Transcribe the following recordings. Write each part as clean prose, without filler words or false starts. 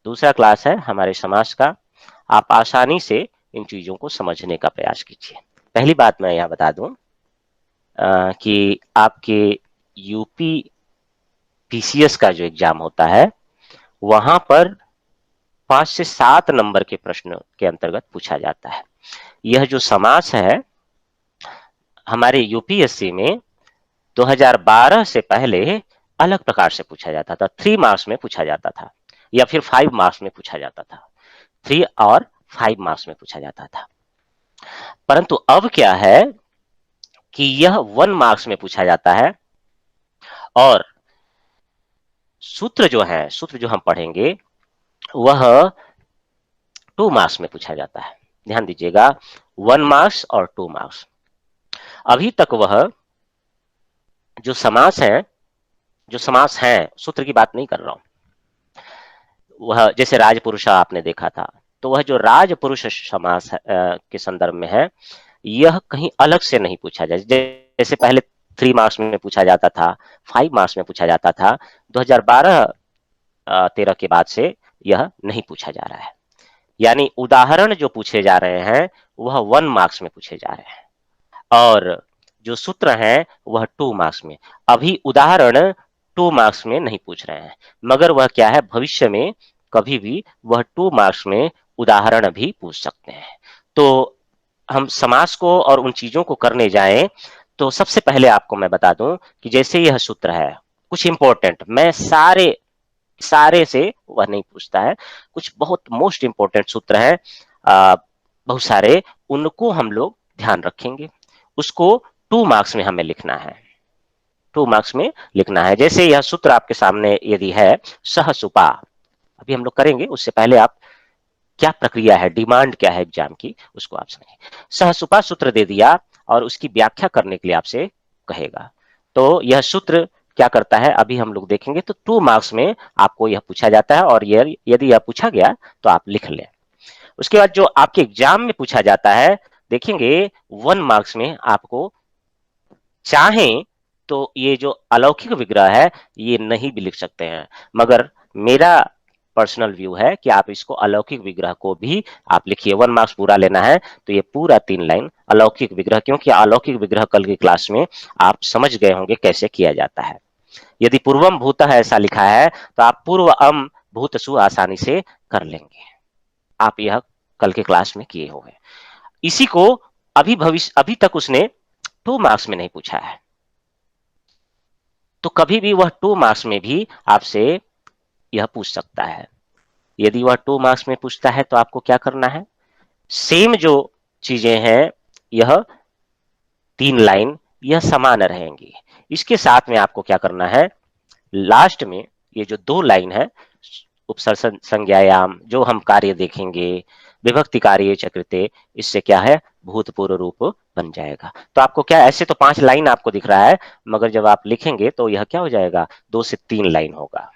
दूसरा क्लास है हमारे समाज का। आप आसानी से इन चीजों को समझने का प्रयास कीजिए। पहली बात मैं यहाँ बता दूं कि आपके यूपी पीसीएस का जो एग्जाम होता है वहां पर 5 से 7 नंबर के प्रश्न के अंतर्गत पूछा जाता है। यह जो समास है हमारे यूपीएससी में 2012 से पहले अलग प्रकार से पूछा जाता था। 3 मार्क्स में पूछा जाता था या फिर 5 मार्क्स में पूछा जाता था। 3 और 5 मार्क्स में पूछा जाता था। परंतु अब क्या है कि यह 1 मार्क्स में पूछा जाता है और सूत्र जो हम पढ़ेंगे वह 2 मार्क्स में पूछा जाता है। ध्यान दीजिएगा, 1 मार्क्स और 2 मार्क्स। अभी तक वह जो समास है, सूत्र की बात नहीं कर रहा हूं, वह जैसे राजपुरुषा आपने देखा था, तो वह जो राजपुरुष समास के संदर्भ में है, यह कहीं अलग से नहीं पूछा जाए। जैसे पहले 3 मार्क्स में पूछा जाता था, 5 मार्क्स में पूछा जाता था, 2012-13 के बाद से यह नहीं पूछा जा रहा है। यानी उदाहरण जो पूछे जा रहे हैं वह 1 मार्क्स में पूछे जा रहे हैं और जो सूत्र हैं वह 2 मार्क्स में। अभी उदाहरण 2 मार्क्स में नहीं पूछ रहे हैं, मगर वह क्या है, भविष्य में कभी भी वह 2 मार्क्स में उदाहरण भी पूछ सकते हैं। तो हम समास को और उन चीजों को करने जाएं तो सबसे पहले आपको मैं बता दूं कि जैसे यह सूत्र है, कुछ इंपॉर्टेंट, मैं सारे से वह नहीं पूछता है, कुछ बहुत मोस्ट इंपॉर्टेंट सूत्र है, बहुत सारे, उनको हम लोग ध्यान रखेंगे। उसको 2 मार्क्स में हमें लिखना है, 2 मार्क्स में लिखना है। जैसे यह सूत्र आपके सामने यदि है, सहसुपा, अभी हम लोग करेंगे, उससे पहले आप क्या प्रक्रिया है, डिमांड क्या है एग्जाम की, उसको आप समझिए। सहसुपा सूत्र दे दिया और उसकी व्याख्या करने के लिए आपसे कहेगा, तो यह सूत्र क्या करता है अभी हम लोग देखेंगे। तो 2 मार्क्स में आपको यह पूछा जाता है और यदि यह पूछा गया तो आप लिख लें। उसके बाद जो आपके एग्जाम में पूछा जाता है, देखेंगे 1 मार्क्स में आपको चाहें तो ये जो अलौकिक विग्रह है ये नहीं भी लिख सकते हैं, मगर मेरा पर्सनल व्यू है कि आप इसको अलौकिक विग्रह को भी आप लिखिए। 1 मार्क्स पूरा लेना है तो ये पूरा 3 लाइन अलौकिक विग्रह, क्योंकि अलौकिक विग्रह कल की क्लास में आप समझ गए होंगे कैसे किया जाता है। यदि पूर्वम भूत है ऐसा लिखा है तो आप पूर्व अम भूतसु आसानी से कर लेंगे। आप यह कल के क्लास में किए होंगे। इसी को अभी तक उसने 2 मार्क्स में नहीं पूछा है, तो कभी भी वह 2 मार्क्स में भी आपसे यह पूछ सकता है। यदि वह 2 मार्क्स में पूछता है तो आपको क्या करना है, सेम जो चीजें हैं, यह 3 लाइन यह समान रहेंगी। इसके साथ में आपको क्या करना है, लास्ट में ये जो 2 लाइन है, उपसर्ग संज्ञायाम, जो हम कार्य देखेंगे, विभक्ति कार्य चकृते, इससे क्या है, भूतपूर्व रूप बन जाएगा। तो आपको क्या, ऐसे तो 5 लाइन आपको दिख रहा है, मगर जब आप लिखेंगे तो यह क्या हो जाएगा, 2 से 3 लाइन होगा।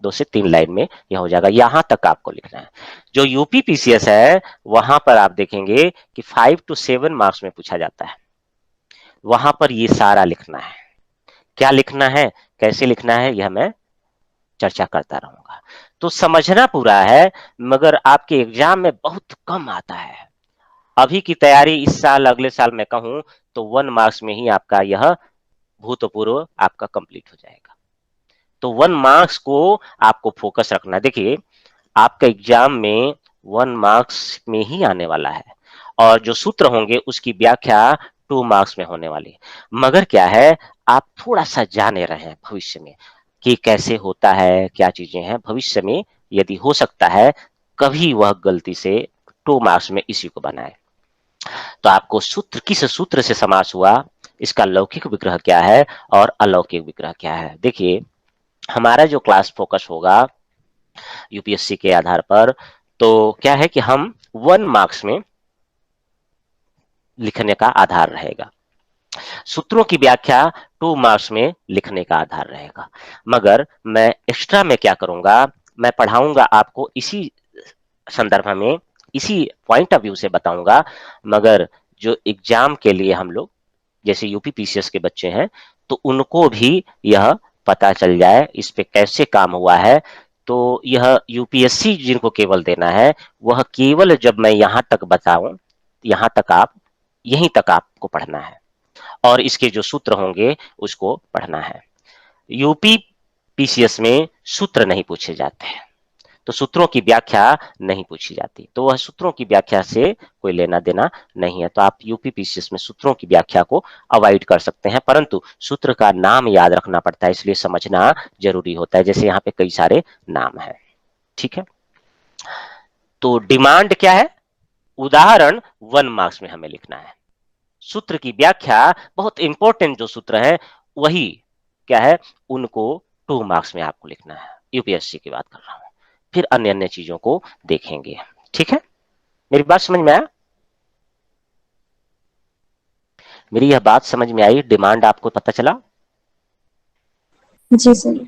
2 से 3 लाइन में यह हो जाएगा। यहां तक आपको लिखना है। जो यूपी पीसीएस है वहां पर आप देखेंगे कि 5 to 7 मार्क्स में पूछा जाता है, वहां पर ये सारा लिखना है। क्या लिखना है, कैसे लिखना है, यह मैं चर्चा करता रहूंगा। तो समझना पूरा है, मगर आपके एग्जाम में बहुत कम आता है। अभी की तैयारी इस साल अगले साल मैं कहूं तो 1 मार्क्स में ही आपका यह भूतपूर्व आपका कंप्लीट हो जाएगा। तो 1 मार्क्स को आपको फोकस रखना है। देखिए आपका एग्जाम में 1 मार्क्स में ही आने वाला है और जो सूत्र होंगे उसकी व्याख्या 2 मार्क्स में होने वाली है। मगर क्या है, आप थोड़ा सा जाने रहे हैं भविष्य में कि कैसे होता है, क्या चीजें हैं। भविष्य में यदि हो सकता है कभी वह गलती से 2 मार्क्स में इसी को बनाए, तो आपको सूत्र, किस सूत्र से समास हुआ, इसका लौकिक विग्रह क्या है और अलौकिक विग्रह क्या है। देखिए हमारा जो क्लास फोकस होगा यूपीएससी के आधार पर, तो क्या है कि हम 1 मार्क्स में लिखने का आधार रहेगा, सूत्रों की व्याख्या 2 मार्क्स में लिखने का आधार रहेगा। मगर मैं एक्स्ट्रा में क्या करूंगा, मैं पढ़ाऊंगा आपको इसी संदर्भ में, इसी पॉइंट ऑफ व्यू से बताऊंगा। मगर जो एग्जाम के लिए हम लोग जैसे यूपी पीसीएस के बच्चे हैं तो उनको भी यह पता चल जाए, इस पे कैसे काम हुआ है, तो यह यूपीएससी जिनको केवल देना है, वह केवल जब मैं यहां तक बताऊं, यहां तक आप, यहीं तक आपको पढ़ना है और इसके जो सूत्र होंगे उसको पढ़ना है। यूपी पीसीएस में सूत्र नहीं पूछे जाते हैं, तो सूत्रों की व्याख्या नहीं पूछी जाती, तो वह सूत्रों की व्याख्या से कोई लेना देना नहीं है। तो आप यूपी पीसीएस में सूत्रों की व्याख्या को अवॉइड कर सकते हैं, परंतु सूत्र का नाम याद रखना पड़ता है, इसलिए समझना जरूरी होता है। जैसे यहाँ पे कई सारे नाम है, ठीक है। तो डिमांड क्या है? उदाहरण 1 मार्क्स में हमें लिखना है। सूत्र की व्याख्या, बहुत इंपॉर्टेंट जो सूत्र है वही क्या है, उनको 2 मार्क्स में आपको लिखना है। यूपीएससी की बात कर रहा हूं, फिर अन्य अन्य चीजों को देखेंगे, ठीक है। मेरी बात समझ में आया? मेरी यह बात समझ में आई? डिमांड आपको पता चला? जी सर।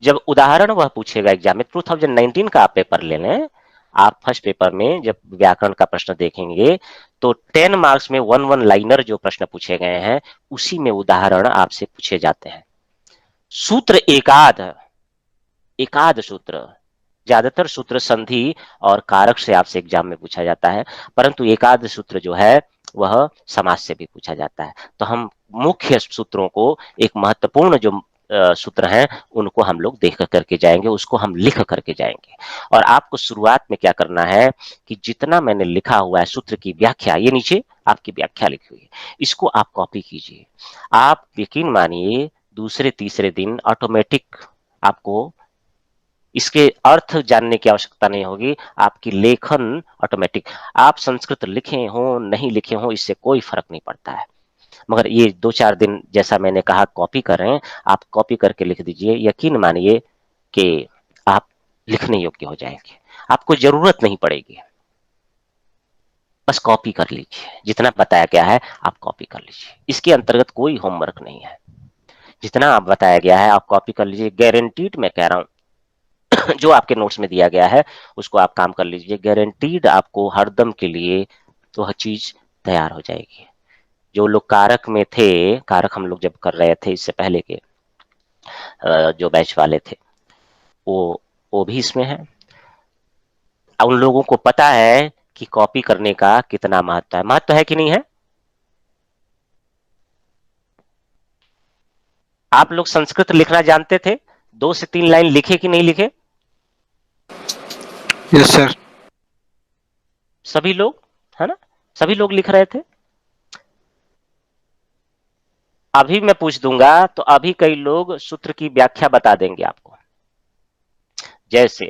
जब उदाहरण वह पूछेगा एग्जाम में, 2019 का आप पेपर ले लें, आप फर्स्ट पेपर में जब व्याकरण का प्रश्न देखेंगे तो 10 मार्क्स में वन वन लाइनर जो प्रश्न पूछे गए हैं उसी में उदाहरण आपसे पूछे जाते हैं। सूत्र एकाध, एकाध सूत्र, ज्यादातर सूत्र संधि और कारक से आपसे एग्जाम में पूछा जाता है, परंतु एकाध सूत्र जो है वह समास से भी पूछा जाता है। तो हम मुख्य सूत्रों को, एक महत्वपूर्ण जो सूत्र हैं उनको हम लोग देख करके जाएंगे, उसको हम लिख करके जाएंगे। और आपको शुरुआत में क्या करना है कि जितना मैंने लिखा हुआ है सूत्र की व्याख्या, ये नीचे आपकी व्याख्या लिखी हुई है, इसको आप कॉपी कीजिए। आप यकीन मानिए दूसरे तीसरे दिन ऑटोमेटिक आपको इसके अर्थ जानने की आवश्यकता नहीं होगी, आपकी लेखन ऑटोमेटिक, आप संस्कृत लिखे हो नहीं लिखे हो इससे कोई फर्क नहीं पड़ता है। मगर ये 2-4 दिन जैसा मैंने कहा कॉपी करें, आप कॉपी करके लिख दीजिए, यकीन मानिए कि आप लिखने योग्य हो जाएंगे, आपको जरूरत नहीं पड़ेगी। बस कॉपी कर लीजिए, जितना बताया गया है आप कॉपी कर लीजिए, इसके अंतर्गत कोई होमवर्क नहीं है। जितना आप बताया गया है आप कॉपी कर लीजिए, गारंटीड मैं कह रहा हूं। जो आपके नोट्स में दिया गया है उसको आप काम कर लीजिए, गारंटीड आपको हरदम के लिए तो हर चीज तैयार हो जाएगी। जो लोग कारक में थे, कारक हम लोग जब कर रहे थे इससे पहले के जो बैच वाले थे, वो भी इसमें है। उन लोगों को पता है कि कॉपी करने का कितना महत्व है, महत्व है कि नहीं है? आप लोग संस्कृत लिखना जानते थे? 2 से 3 लाइन लिखे कि नहीं लिखे? Yes sir. सभी लोग, है ना, सभी लोग लिख रहे थे। अभी मैं पूछ दूंगा तो अभी कई लोग सूत्र की व्याख्या बता देंगे आपको। जैसे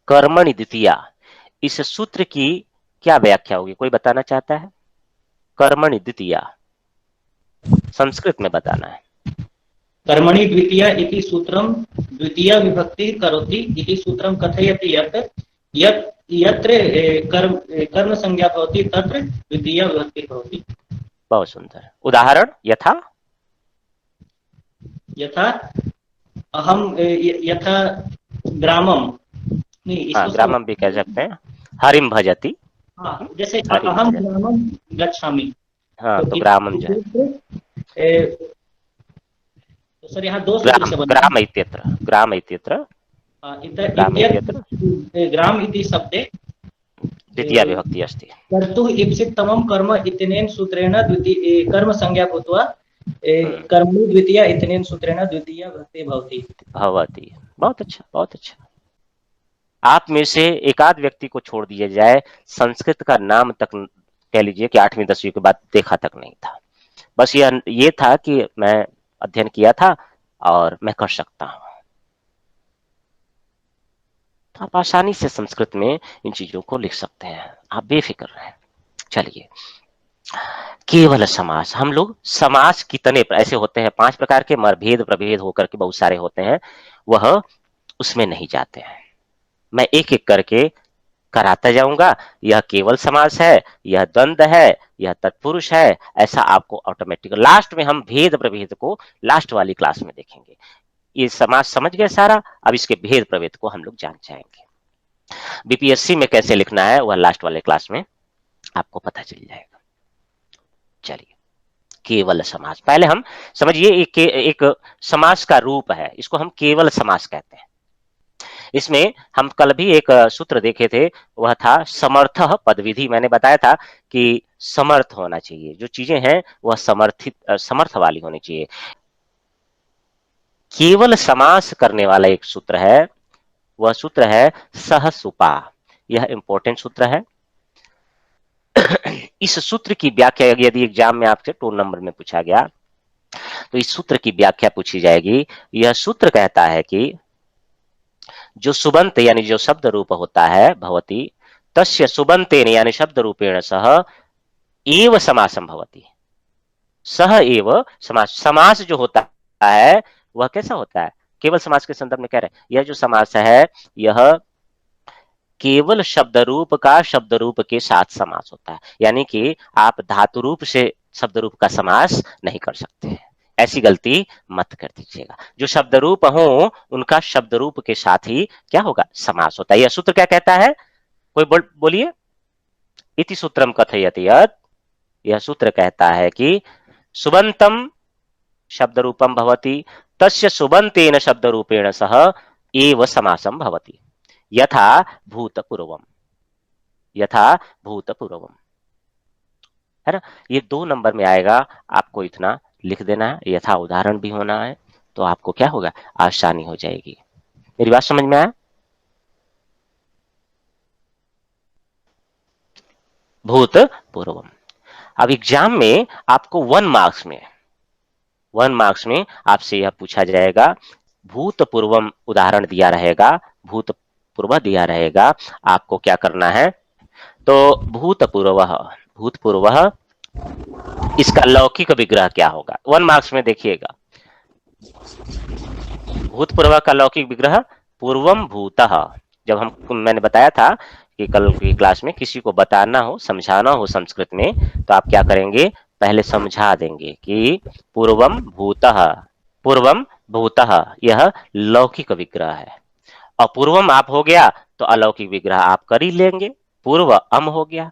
कर्मणि द्वितीया, इस सूत्र की क्या व्याख्या होगी, कोई बताना चाहता है? कर्मणि द्वितीया संस्कृत में बताना है। कर्मणि द्वितीया इति सूत्रम द्वितीया विभक्ति करोति इति सूत्रम कथयति यत् यत् यत्र कर्म संज्ञा भवति तत्र द्वितीया विभक्ति भवति। बहुत सुंदर उदाहरण, यथा यथा अहम यथा ग्रामम, नहीं हाँ, ग्रामम भी कह सकते हैं, हरिम भजति। हाँ, जैसे हरिम अहम भजति, ग्रामम गच्छामि, हाँ तो ग्रामम जो है, तो सर यहाँ दो सूत्र से बना ग्राम इत्यत्र, ग्राम इत्यत्र, ग्राम इत्यत्र ग्राम इति शब्दे द्वितीया विभक्ति अस्ति। कर्तुः ईप्सिततमं कर्म इत्यनेन सूत्रेण द्वितीय कर्म संज्ञा भूत्वा कर्मणि द्वितीया इत्यनेन सूत्रेण द्वितीया विभक्ति भवति। भवति, बहुत अच्छा, बहुत अच्छा। आप में से एकाध व्यक्ति को छोड़ दिया जाए, संस्कृत का नाम तक कह लीजिए कि 8वीं 10वीं के बाद देखा तक नहीं था, बस ये था कि मैं अध्ययन किया था और मैं कर सकता हूं। तो आप आसानी से संस्कृत में इन चीजों को लिख सकते हैं, आप बेफिक्र रहें। चलिए, केवल समास, हम लोग समास कितने ऐसे होते हैं, 5 प्रकार के, भेद प्रभेद होकर के बहुत सारे होते हैं, वह उसमें नहीं जाते हैं। मैं एक एक करके कराता जाऊंगा, यह केवल समास है, यह द्वंद्व है, यह तत्पुरुष है, ऐसा आपको ऑटोमेटिक, लास्ट में हम भेद प्रभेद को लास्ट वाली क्लास में देखेंगे। ये समास समझ गए सारा, अब इसके भेद प्रभेद को हम लोग जान जाएंगे। बीपीएससी में कैसे लिखना है वह लास्ट वाले क्लास में आपको पता चल जाएगा। चलिए केवल समास। पहले हम समझिए एक समास का रूप है, इसको हम केवल समास कहते हैं। इसमें हम कल भी एक सूत्र देखे थे, वह था समर्थः पदविधि। मैंने बताया था कि समर्थ होना चाहिए, जो चीजें हैं वह समर्थ वाली होनी चाहिए। केवल समास करने वाला एक सूत्र है, वह सूत्र है सहसुपा। यह इंपॉर्टेंट सूत्र है। इस सूत्र की व्याख्या यदि एग्जाम में आपसे 2 नंबर में पूछा गया तो इस सूत्र की व्याख्या पूछी जाएगी। यह सूत्र कहता है कि जो सुबंत यानी जो शब्द रूप होता है भवती, तस्य सुबंतेन यानी शब्द रूपेण सह एव समासम भवती। सह एव समास, समास जो होता है वह कैसा होता है? केवल समास के संदर्भ में कह रहे हैं, यह जो समास है यह केवल शब्द रूप का शब्द रूप के साथ समास होता है। यानी कि आप धातु रूप से शब्द रूप का समास नहीं कर सकते, ऐसी गलती मत कर दीजिएगा। जो शब्द रूप हो उनका शब्द रूप के साथ ही क्या होगा? समास होता है। यह सूत्र क्या कहता है? कोई बोलिए। इति सूत्रम कथयति यत्, यह सूत्र कहता है कि सुबंतम शब्द रूपम भवति, तस्य सुबंतेन शब्द रूपेण सह एव समासम भवति, यथा भूतपूर्वम। यथा भूतपूर्वम है ना। ये 2 नंबर में आएगा, आपको इतना लिख देना है, यथा उदाहरण भी होना है, तो आपको क्या होगा? आसानी हो जाएगी। मेरी बात समझ में आया? भूतपूर्वम। अब एग्जाम में आपको 1 मार्क्स में आपसे यह पूछा जाएगा, भूतपूर्वम उदाहरण दिया रहेगा, भूतपूर्व दिया रहेगा, आपको क्या करना है? तो भूतपूर्व, भूतपूर्व इसका लौकिक विग्रह क्या होगा? 1 मार्क्स में देखिएगा, भूतपूर्व का लौकिक विग्रह पूर्वम भूतः। जब मैंने बताया था कि कल की क्लास में किसी को बताना हो, समझाना हो संस्कृत में, तो आप क्या करेंगे? पहले समझा देंगे कि पूर्वम भूतः, पूर्वम भूतः यह लौकिक विग्रह है। अपूर्वम आप हो गया तो अलौकिक विग्रह आप कर ही लेंगे। पूर्व अम हो गया,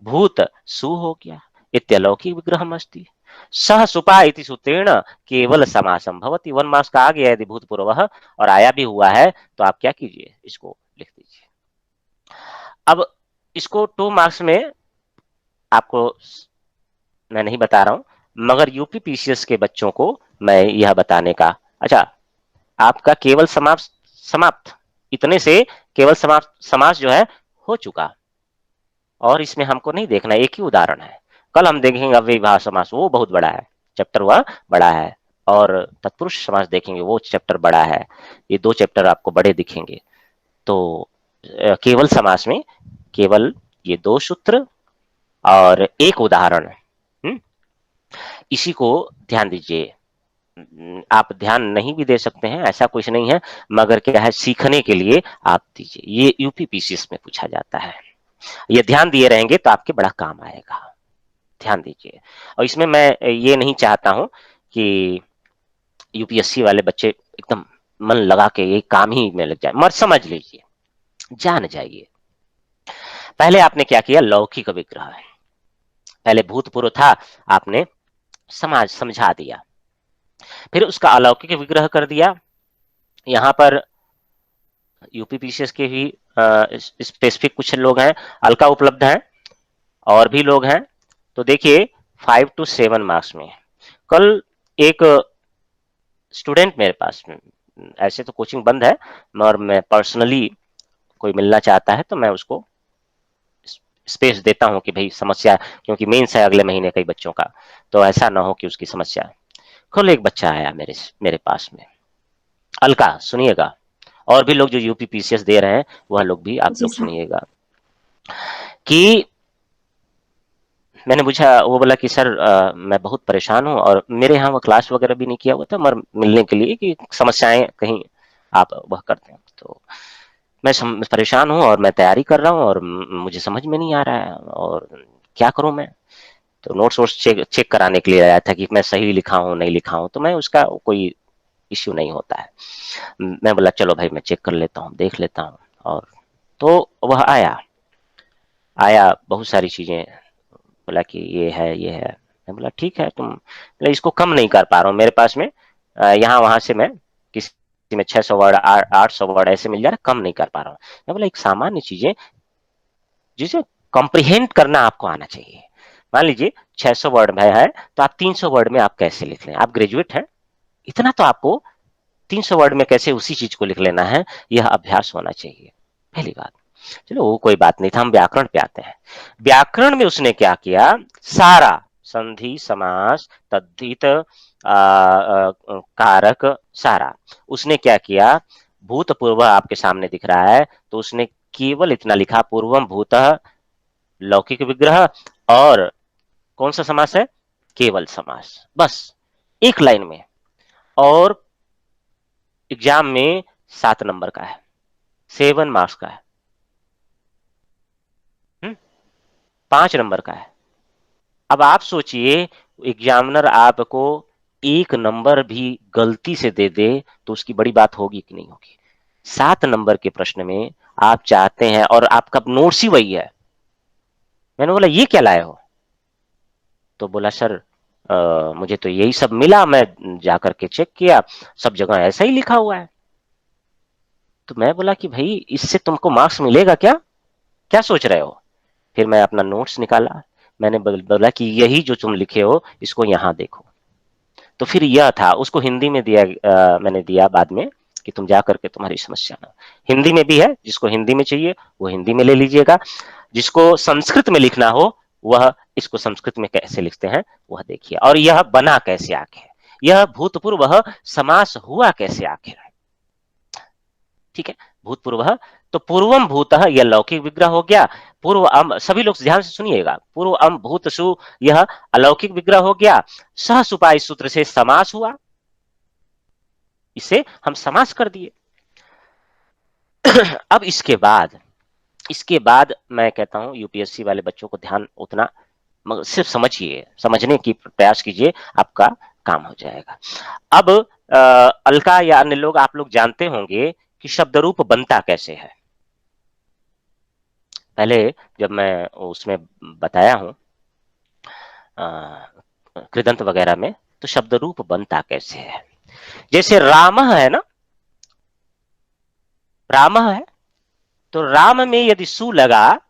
भूत सु हो गया, इत्यलौकिक विग्रहम अस्ति। सह सुपा इति सूत्रेण केवल समासम भवति। 1 मार्क्स का आ गया यदि भूतपूर्व और आया भी हुआ है तो आप क्या कीजिए? इसको लिख दीजिए। अब इसको 2 मार्क्स में आपको मैं नहीं बता रहा हूं, मगर यूपी पीसीएस के बच्चों को मैं यह बताने का, अच्छा आपका केवल समाप्त समाप्त इतने से केवल समास जो है हो चुका, और इसमें हमको नहीं देखना, एक ही उदाहरण है। कल हम देखेंगे अव्ययीभाव समास, वो बहुत बड़ा है, चैप्टर वह बड़ा है, और तत्पुरुष समास देखेंगे, वो चैप्टर बड़ा है। ये 2 चैप्टर आपको बड़े दिखेंगे। तो केवल समास में केवल ये 2 सूत्र और एक उदाहरण। इसी को ध्यान दीजिए। आप ध्यान नहीं भी दे सकते हैं, ऐसा कुछ नहीं है, मगर क्या है, सीखने के लिए आप दीजिए। ये यूपी पीसीएस में पूछा जाता है, ये ध्यान दिए रहेंगे तो आपके बड़ा काम आएगा। ध्यान दीजिए। और इसमें मैं ये नहीं चाहता हूं कि यूपीएससी वाले बच्चे एकदम मन लगा के ये काम ही में लग जाए, मत समझ लीजिए, जान जाइए। पहले आपने क्या किया? लौकिक विग्रह है, पहले भूतपूर्व था, आपने समझा दिया, फिर उसका अलौकिक विग्रह कर दिया। यहां पर यूपी पीसीएस के ही स्पेसिफिक कुछ लोग हैं, अलका उपलब्ध हैं, और भी लोग हैं। तो देखिए 5 to 7 मार्क्स में कल एक स्टूडेंट मेरे पास में, ऐसे तो कोचिंग बंद है, और मैं पर्सनली कोई मिलना चाहता है तो मैं उसको स्पेस देता हूं कि भाई समस्या, क्योंकि मेंस है अगले महीने कई बच्चों का, तो ऐसा ना हो कि उसकी समस्या। कल एक बच्चा आया मेरे पास में, अलका सुनिएगा, और भी लोग जो यूपी पीसीएस दे रहे हैं वह लोग भी आप लोग सुनिएगा, कि मैंने पूछा, वो बोला कि सर मैं बहुत परेशान हूँ, और मेरे यहाँ वो क्लास वगैरह भी नहीं किया हुआ था, मगर मिलने के लिए कि समस्याएं कहीं आप वह करते हैं। तो मैं परेशान हूँ और मैं तैयारी कर रहा हूँ और मुझे समझ में नहीं आ रहा है और क्या करूँ मैं। तो नोट्स वोट्स चेक कराने के लिए आया था कि मैं सही लिखा हूँ नहीं लिखा हूँ, तो मैं उसका कोई इश्यू नहीं होता है। मैं बोला चलो भाई मैं चेक कर लेता हूँ, देख लेता हूँ। और तो वह आया बहुत सारी चीजें बोला कि ये है मैं बोला ठीक है, तुम बोले इसको कम नहीं कर पा रहा हूँ मेरे पास में, यहाँ वहां से मैं किसी में 600 वर्ड 800 वर्ड ऐसे मिल जा रहा, कम नहीं कर पा रहा हूँ। मैं बोला एक सामान्य चीज है जिसे कॉम्प्रिहेंड करना आपको आना चाहिए। मान लीजिए 600 वर्ड में है तो आप 300 वर्ड में आप कैसे लिख लें, आप ग्रेजुएट हैं, इतना तो आपको 300 वर्ड में कैसे उसी चीज को लिख लेना है, यह अभ्यास होना चाहिए, पहली बात। चलो वो कोई बात नहीं था, हम व्याकरण पे आते हैं। व्याकरण में उसने क्या किया, सारा संधि समास तद्धित कारक सारा उसने क्या किया, भूतपूर्व आपके सामने दिख रहा है तो उसने केवल इतना लिखा, पूर्वम भूतः लौकिक विग्रह, और कौन सा समास है, केवल समास, बस एक लाइन में। और एग्जाम में 7 नंबर का है, 7 मार्क्स का है, 5 नंबर का है। अब आप सोचिए एग्जामिनर आपको 1 नंबर भी गलती से दे दे तो उसकी बड़ी बात होगी कि नहीं होगी। 7 नंबर के प्रश्न में आप चाहते हैं, और आपका नोट्स ही वही है। मैंने बोला ये क्या लाए हो, तो बोला सर मुझे तो यही सब मिला, मैं जाकर के चेक किया, सब जगह ऐसा ही लिखा हुआ है। तो मैं बोला कि भाई इससे तुमको मार्क्स मिलेगा क्या, क्या सोच रहे हो। फिर मैं अपना नोट्स निकाला, मैंने बोला कि यही जो तुम लिखे हो इसको यहाँ देखो। तो फिर यह था, उसको हिंदी में दिया, मैंने दिया बाद में कि तुम जा करके तुम्हारी समस्या ना, हिंदी में भी है, जिसको हिंदी में चाहिए वो हिंदी में ले लीजिएगा, जिसको संस्कृत में लिखना हो वह इसको संस्कृत में कैसे लिखते हैं वह देखिए, और यह बना कैसे आखिर, यह भूतपूर्व समास हुआ कैसे आखिर, ठीक है। भूतपूर्व, तो पूर्वम भूतः यह लौकिक विग्रह हो गया, पूर्व अम, सभी लोग ध्यान से सुनिएगा, पूर्व अम भूतसु यह अलौकिक विग्रह हो गया, सह सुपा इस सूत्र से समास हुआ, इसे हम समास कर दिए। अब इसके बाद मैं कहता हूं यूपीएससी वाले बच्चों को ध्यान उतना, सिर्फ समझिए, समझने की प्रयास कीजिए, आपका काम हो जाएगा। अब अलका या अन्य लोग, आप लोग जानते होंगे कि शब्द रूप बनता कैसे है। पहले जब मैं उसमें बताया हूं कृदंत वगैरह में, तो शब्द रूप बनता कैसे है। जैसे राम है ना, राम है, तो राम में यदि सु लगा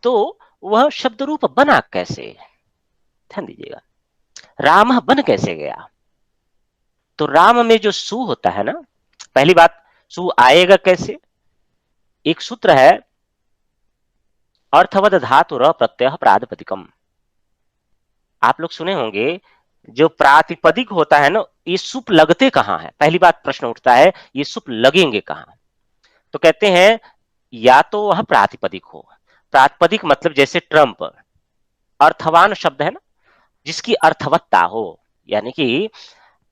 तो वह शब्द रूप बना कैसे, ध्यान दीजिएगा, राम बन कैसे गया। तो राम में जो सु होता है ना, पहली बात सु आएगा कैसे, एक सूत्र है अर्थवद धातु र प्रत्यय प्रातिपदिकम, आप लोग सुने होंगे, जो प्रातिपदिक होता है ना, ये सुप लगते कहां है, पहली बात प्रश्न उठता है ये सुप लगेंगे कहां। तो कहते हैं या तो वह प्रातिपदिक हो, प्रातिपदिक मतलब जैसे ट्रंप, अर्थवान शब्द है ना, जिसकी अर्थवत्ता हो, यानी कि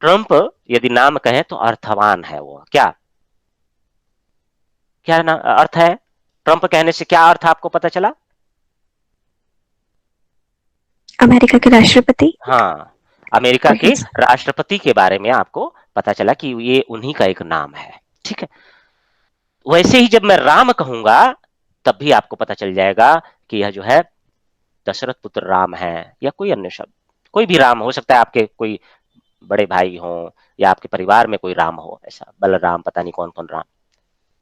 ट्रंप यदि नाम कहें तो अर्थवान है वो, क्या क्या ना अर्थ है, ट्रंप कहने से क्या अर्थ आपको पता चला, अमेरिका के राष्ट्रपति। हाँ, अमेरिका के राष्ट्रपति के बारे में आपको पता चला कि ये उन्हीं का एक नाम है, ठीक है। वैसे ही जब मैं राम कहूंगा तब भी आपको पता चल जाएगा कि यह जो है दशरथ पुत्र राम है, या कोई अन्य शब्द, कोई भी राम हो सकता है, आपके कोई बड़े भाई हो या आपके परिवार में कोई राम हो, ऐसा बलराम, पता नहीं कौन कौन राम,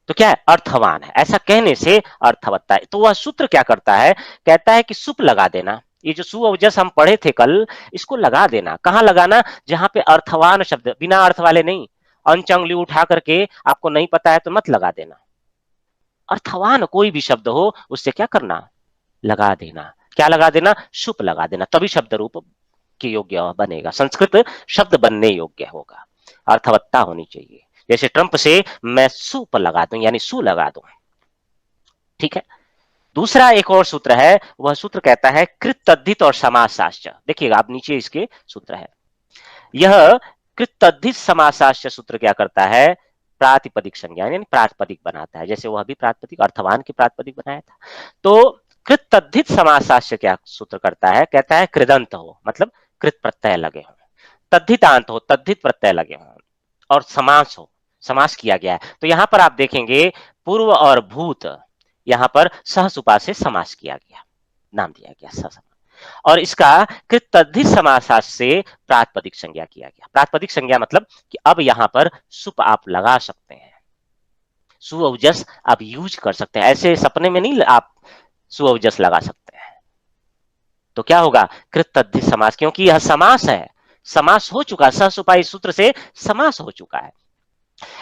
तो क्या है, अर्थवान है, ऐसा कहने से अर्थवत्ता है। तो वह सूत्र क्या करता है, कहता है कि सुप लगा देना, ये जो सु और जस हम पढ़े थे कल, इसको लगा देना, कहां लगाना, जहां पे अर्थवान शब्द, बिना अर्थ वाले नहीं, अंच अंगुली उठा करके आपको नहीं पता है तो मत लगा देना, अर्थवान कोई भी शब्द हो उससे क्या करना, लगा देना, क्या लगा देना, सुप लगा देना, तभी शब्द रूप के योग्य बनेगा, संस्कृत शब्द बनने योग्य होगा, अर्थवत्ता होनी चाहिए। जैसे ट्रंप से मैं सु पर लगा दूं, यानी सु लगा दूं, ठीक है। दूसरा एक और सूत्र है, वह सूत्र कहता है कृत तद्धित और समासाश्च, देखिएगा आप नीचे इसके सूत्र है, यह कृत तद्धित समासाश्च सूत्र क्या करता है, प्रातिपदिक संज्ञा यानी प्रातिपदिक बनाता है, जैसे वह भी प्रातिपदिक अर्थवान की प्रातिपदिक बनाया था। तो कृत तद्धित समासाश्च क्या सूत्र करता है, कहता है कृदंत हो मतलब कृत प्रत्यय लगे हो, तद्धितांत हो तद्धित प्रत्यय लगे हो, और समास हो, समास किया गया है। तो यहां पर आप देखेंगे पूर्व और भूत, यहां पर सहसुपा से समास किया गया, नाम दिया गया सहसुपा। और इसका कृतधिक समासास से प्रातिपदिक संज्ञा किया गया। प्रातिपदिक संज्ञा मतलब कि अब यहां पर सुप आप लगा सकते हैं, सु और जस आप यूज कर सकते हैं, ऐसे सपने में नहीं आप सु और जस लगा सकते हैं। तो क्या होगा, कृतधिक समास, क्योंकि यह समास है, समास हो चुका, सहसुपाई सूत्र से समास हो चुका है,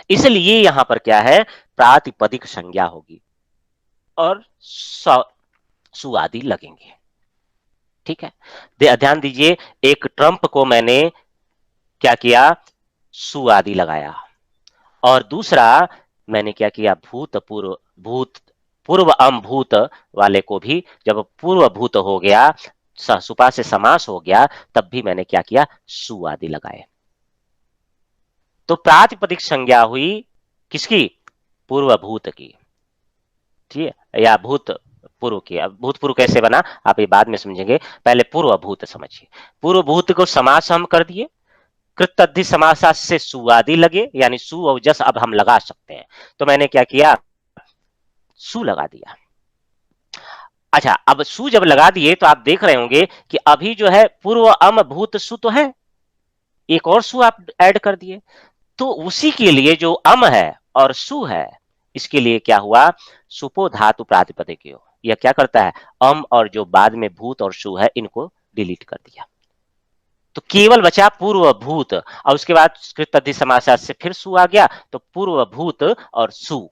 इसलिए यहां पर क्या है, प्रातिपदिक संज्ञा होगी और सु आदि लगेंगे। ठीक है, ध्यान दीजिए, एक ट्रंप को मैंने क्या किया, सु आदि लगाया, और दूसरा मैंने क्या किया, भूत पूर्व अम भूत वाले को भी जब पूर्व भूत हो गया, सुपा से समास हो गया, तब भी मैंने क्या किया, सु आदि लगाए। तो प्रातिपदिक संज्ञा हुई किसकी, पूर्व भूत की, ठीक है, या भूत पूर्व की। अब भूतपूर्व कैसे बना आप ये बाद में समझेंगे, पहले पूर्व भूत समझिए। पूर्व भूत को समास हम कर दिए, कृतधि समासा से सु आदि लगे, यानी सु और जस अब हम लगा सकते हैं, तो मैंने क्या किया, सु लगा दिया। अच्छा, अब सु जब लगा दिए तो आप देख रहे होंगे कि अभी जो है पूर्व अम भूत सु तो है, एक और सु आप ऐड कर दिए, तो उसी के लिए जो अम है और सु है, इसके लिए क्या हुआ, सुपो धातु प्रातिपदिक, यह क्या करता है, अम और जो बाद में भूत और सु है इनको डिलीट कर दिया, तो केवल बचा पूर्व भूत, और उसके बाद कृतधि समासा से फिर सु आ गया, तो पूर्व भूत और सु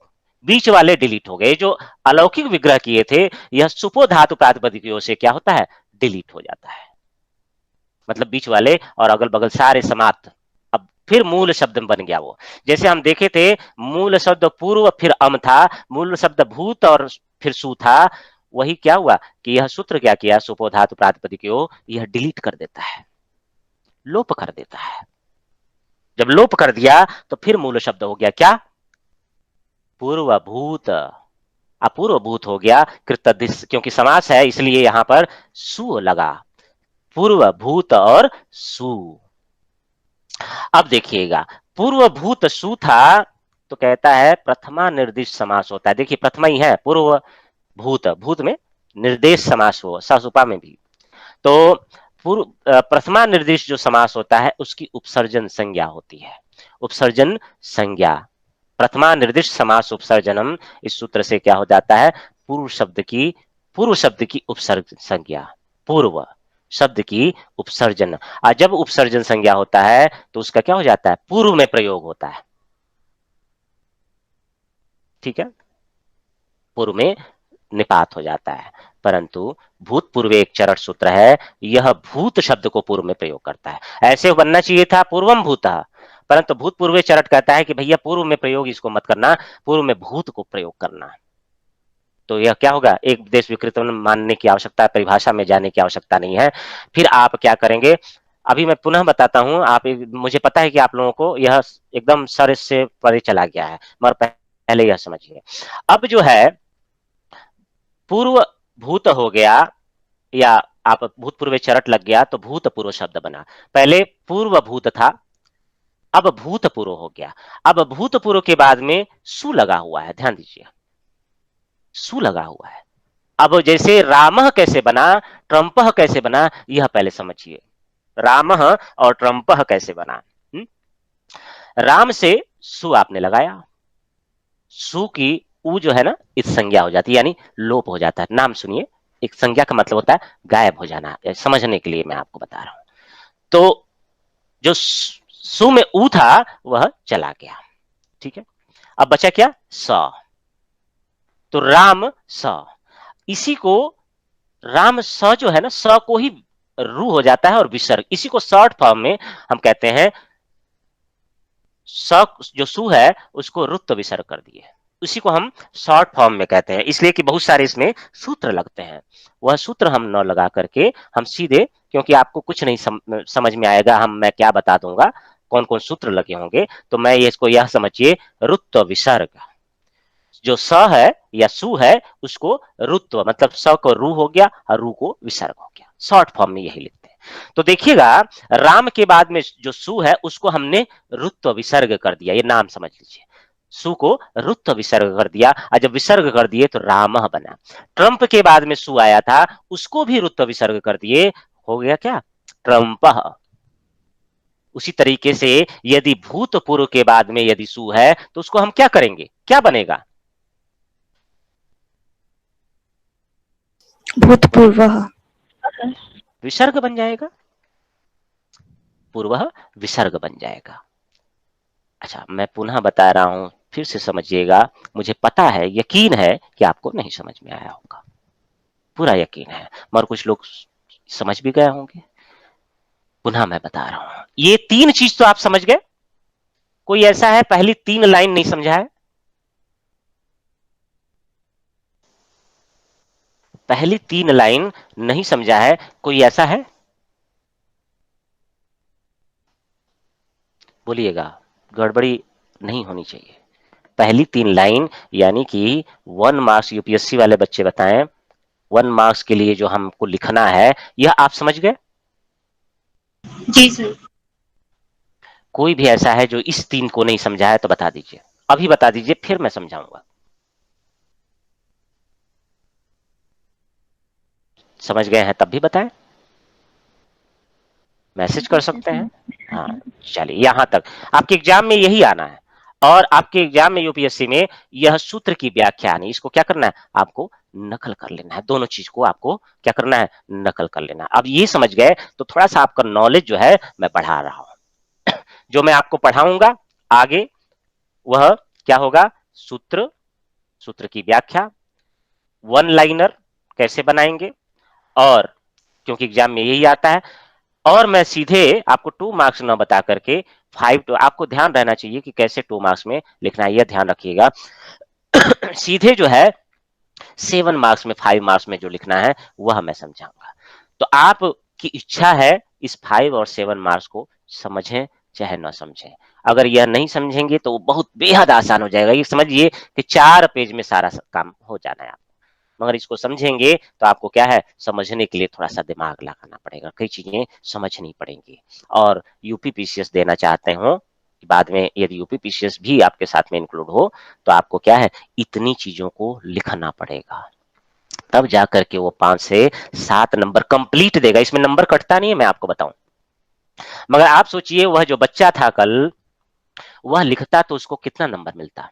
बीच वाले डिलीट हो गए, जो अलौकिक विग्रह किए थे, यह सुपो धातु प्रातिपदिकों से क्या होता है, डिलीट हो जाता है, मतलब बीच वाले और अगल बगल सारे समाप्त, अब फिर मूल शब्द बन गया वो। जैसे हम देखे थे, मूल शब्द पूर्व फिर अम था, मूल शब्द भूत और फिर सु था, वही क्या हुआ कि यह सूत्र क्या किया, सुपो धातु प्रातिपदिकों, यह डिलीट कर देता है, लोप कर देता है। जब लोप कर दिया तो फिर मूल शब्द हो गया क्या, पूर्वभूत, अपूर्वभूत हो गया, कृतधिस, क्योंकि समास है इसलिए यहां पर सु लगा, पूर्वभूत और सु। अब देखिएगा, पूर्वभूत सु था तो कहता है प्रथमा निर्दिष्ट समास होता है। देखिए प्रथमा ही है, पूर्व भूत, भूत में निर्देश समास हो, ससुपा में भी, तो प्रथमा निर्दिष्ट जो समास होता है उसकी उपसर्जन संज्ञा होती है, उपसर्जन संज्ञा, प्रथमा निर्दिष्ट समास उपसर्जनम, इस सूत्र से क्या हो जाता है, पूर्व शब्द की उपसर्जन संज्ञा, पूर्व शब्द की उपसर्जन, और जब उपसर्जन संज्ञा होता है तो उसका क्या हो जाता है, पूर्व में प्रयोग होता है, ठीक है, पूर्व में निपात हो जाता है, परंतु भूतपूर्व एक चरण सूत्र है, यह भूत शब्द को पूर्व में प्रयोग करता है, ऐसे बनना चाहिए था पूर्वम भूतः, परंतु भूतपूर्व चरण कहता है कि भैया पूर्व में प्रयोग इसको मत करना, पूर्व में भूत को प्रयोग करना। तो यह क्या होगा, एक देश विकृत मानने की आवश्यकता, परिभाषा में जाने की आवश्यकता नहीं है। फिर आप क्या करेंगे, अभी मैं पुनः बताता हूं, आप, मुझे पता है कि आप लोगों को यह एकदम सर से परे चला गया है, मगर पहले यह समझिए। अब जो है पूर्व भूत हो गया, या आप भूतपूर्व चरट लग गया तो भूतपूर्व शब्द बना, पहले पूर्व भूत था, अब भूतपूर्व हो गया, अब भूतपूर्व के बाद में सु लगा हुआ है, ध्यान दीजिए सु लगा हुआ है। अब जैसे रामः कैसे बना, ट्रंपः कैसे बना, यह पहले समझिए, रामः और ट्रंपः कैसे बना। राम से सु आपने लगाया, सु की उ जो है ना इस संज्ञा हो जाती है, यानी लोप हो जाता है। नाम सुनिए, एक संज्ञा का मतलब होता है गायब हो जाना, समझने के लिए मैं आपको बता रहा हूं। तो जो सु में उ था वह चला गया, ठीक है, अब बचा क्या, स, तो राम स, इसी को राम स जो है ना, स को ही रू हो जाता है और विसर्ग, इसी को शॉर्ट फॉर्म में हम कहते हैं, स जो सु है उसको रुत्व विसर्ग कर दिए, उसी को हम शॉर्ट फॉर्म में कहते हैं, इसलिए कि बहुत सारे इसमें सूत्र लगते हैं, वह सूत्र हम न लगा करके हम सीधे, क्योंकि आपको कुछ नहीं समझ में आएगा, मैं क्या बता दूंगा कौन कौन सूत्र लगे होंगे, तो मैं इसको यह समझिए, रुत्व विसर्ग, जो स है या सु है उसको रुत्व, मतलब स को रू हो गया और रू को विसर्ग हो गया, शॉर्ट फॉर्म में यही लिखते हैं। तो देखिएगा, राम के बाद में जो सु है उसको हमने रुत्व विसर्ग कर दिया, ये नाम समझ लीजिए, सु को रुत्व विसर्ग कर दिया, और जब विसर्ग कर दिए तो रामः बना। ट्रंप के बाद में सु आया था, उसको भी रुत्व विसर्ग कर दिए, हो गया क्या, ट्रंपः। उसी तरीके से यदि भूतपूर्व के बाद में यदि सु है तो उसको हम क्या करेंगे, क्या बनेगा, भूतपूर्वः। विसर्ग बन जाएगा, पूर्वः विसर्ग बन जाएगा। अच्छा, मैं पुनः बता रहा हूं, फिर से समझिएगा। मुझे पता है, यकीन है कि आपको नहीं समझ में आया होगा, पूरा यकीन है, मगर कुछ लोग समझ भी गए होंगे। पुनः मैं बता रहा हूं, ये 3 चीज तो आप समझ गए। कोई ऐसा है पहली 3 लाइन नहीं समझा है? पहली 3 लाइन नहीं समझा है, कोई ऐसा है? बोलिएगा, गड़बड़ी नहीं होनी चाहिए। पहली 3 लाइन यानी कि 1 मार्क्स यूपीएससी वाले बच्चे बताएं, 1 मार्क्स के लिए जो हमको लिखना है, यह आप समझ गए? जी सर। कोई भी ऐसा है जो इस 3 को नहीं समझा है तो बता दीजिए, अभी बता दीजिए, फिर मैं समझाऊंगा। समझ गए हैं तब भी बताएं, मैसेज कर सकते हैं। हाँ, चलिए, यहां तक आपके एग्जाम में यही आना है, और आपके एग्जाम में यूपीएससी में यह सूत्र की व्याख्या आनी, इसको क्या करना है, आपको नकल कर लेना है। दोनों चीज को आपको क्या करना है, नकल कर लेना है। अब ये समझ गए तो थोड़ा सा आपका नॉलेज जो है मैं बढ़ा रहा हूं। जो मैं आपको पढ़ाऊंगा आगे, वह क्या होगा, सूत्र, सूत्र की व्याख्या, 1 लाइनर कैसे बनाएंगे, और क्योंकि एग्जाम में यही आता है, और मैं सीधे आपको 2 मार्क्स न बता करके 5 टू, आपको ध्यान रहना चाहिए कि कैसे 2 मार्क्स में लिखना है, यह ध्यान रखिएगा। सीधे जो है 7 मार्क्स में, 5 मार्क्स में जो लिखना है वह मैं समझाऊंगा। तो आपकी इच्छा है इस 5 और 7 मार्क्स को समझें चाहे ना समझें। अगर यह नहीं समझेंगे तो बहुत बेहद आसान हो जाएगा। ये समझिए कि 4 पेज में सारा काम हो जाना है, मगर इसको समझेंगे तो आपको क्या है, समझने के लिए थोड़ा सा दिमाग लगाना पड़ेगा, कई चीजें समझनी पड़ेंगी। और यूपी पीसीएस देना चाहते हो, बाद में यदि यूपी पीसीएस भी आपके साथ में इंक्लूड हो, तो आपको क्या है, इतनी चीजों को लिखना पड़ेगा, तब जाकर के वो 5 से 7 नंबर कंप्लीट देगा। इसमें नंबर कटता नहीं है, मैं आपको बताऊं। मगर आप सोचिए, वह जो बच्चा था कल, वह लिखता तो उसको कितना नंबर मिलता।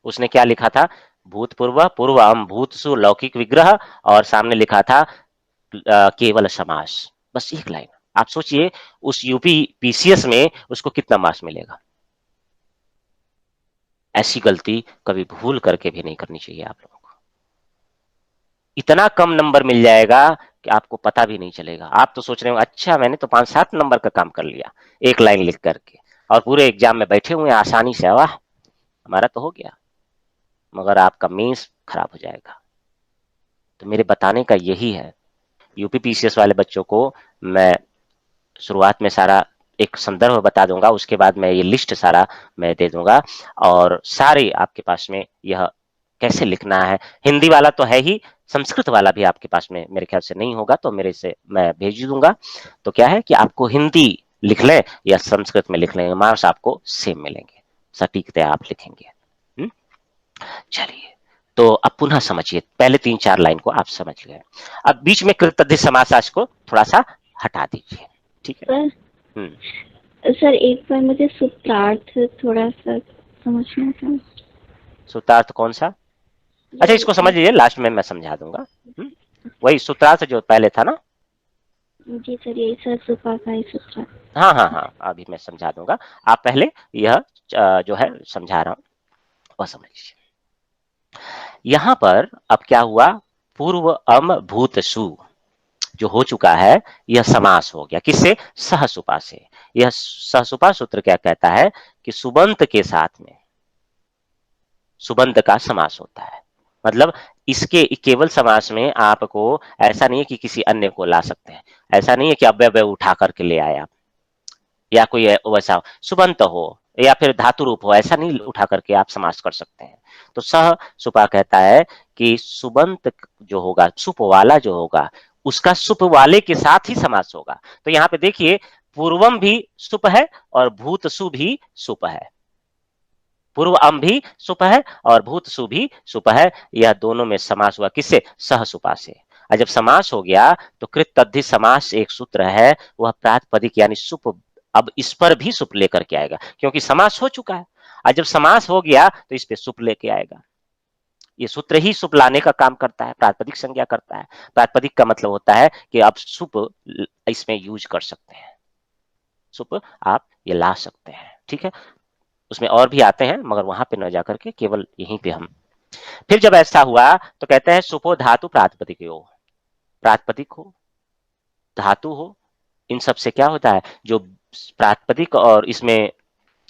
उसने क्या लिखा था, भूतपूर्व पूर्वम भूतसु लौकिक विग्रह, और सामने लिखा था केवल समास, बस 1 लाइन। आप सोचिए उस यूपी पीसीएस में उसको कितना मार्क्स मिलेगा। ऐसी गलती कभी भूल करके भी नहीं करनी चाहिए आप लोगों को। इतना कम नंबर मिल जाएगा कि आपको पता भी नहीं चलेगा। आप तो सोच रहे हो अच्छा मैंने तो 5-7 नंबर का काम कर लिया 1 लाइन लिख करके, और पूरे एग्जाम में बैठे हुए आसानी से, वाह हमारा तो हो गया, मगर आपका मेंस खराब हो जाएगा। तो मेरे बताने का यही है, यूपी पीसीएस वाले बच्चों को मैं शुरुआत में सारा एक संदर्भ बता दूंगा, उसके बाद मैं ये लिस्ट सारा मैं दे दूंगा, और सारे आपके पास में यह कैसे लिखना है। हिंदी वाला तो है ही, संस्कृत वाला भी आपके पास में मेरे ख्याल से नहीं होगा, तो मेरे से मैं भेज दूंगा। तो क्या है कि आपको हिंदी लिख लें या संस्कृत में लिख लेंगे, मार्क्स आपको सेम मिलेंगे, सटीकता आप लिखेंगे। चलिए, तो अब पुनः समझिए, पहले 3-4 लाइन को आप समझ गए। अब बीच में कृतज्ञ समास को थोड़ा सा हटा दीजिए, ठीक है। सर एक बार मुझे सूत्रार्थ थोड़ा सा समझना था। सूत्रार्थ कौन सा? अच्छा, इसको समझ लीजिए, लास्ट में मैं समझा दूंगा। वही सूत्रार्थ जो पहले था ना। जी सर, यही सर सुपा का ही सूत्रार्थ। हाँ हाँ हाँ, अभी मैं समझा दूंगा, आप पहले यह जो है समझा रहा हूं वह समझ लीजिए। यहां पर अब क्या हुआ, पूर्व अम भूत सु जो हो चुका है, यह समास हो गया, किससे, सहसुपा से। यह सहसुपा सूत्र क्या कहता है कि सुबंत के साथ में सुबंत का समास होता है। मतलब इसके केवल समास में आपको ऐसा नहीं है कि किसी अन्य को ला सकते हैं, ऐसा नहीं है कि अव्यय उठा करके ले आए आप, या कोई वैसा सुबंत हो या फिर धातु रूप हो, ऐसा नहीं उठा करके आप समास कर सकते हैं। तो सह सुपा कहता है कि सुबंत जो होगा, सुप वाला जो होगा, उसका सुप वाले के साथ ही समास होगा। तो यहाँ पे देखिए, पूर्वम भी सुप है और भूत सु भी सुप है। पूर्व अम भी सुप है और भूत सु भी सुप है। यह दोनों में समास हुआ किससे? सह सुपा से। और जब समास हो गया तो कृत तद्धि समास एक सूत्र है, वह प्रातिपदिक यानी सुप, अब इस पर भी सुप लेकर के आएगा क्योंकि समास हो चुका है। और जब समास हो गया तो इस पे सुप लेके आएगा। ये सूत्र ही सुप लाने का काम करता है, प्रातिपदिक संज्ञा करता है। प्रातिपदिक का मतलब होता है कि आप सुप इसमें यूज कर सकते हैं, सुप आप ये ला सकते हैं, ठीक है। उसमें और भी आते हैं मगर वहां पे न जाकर के केवल यहीं पे हम। फिर जब ऐसा हुआ तो कहते हैं सुपो धातु प्रातिपदिक हो, प्रातिपदिक हो, धातु हो, इन सब से क्या होता है, जो प्रातिपदिक और इसमें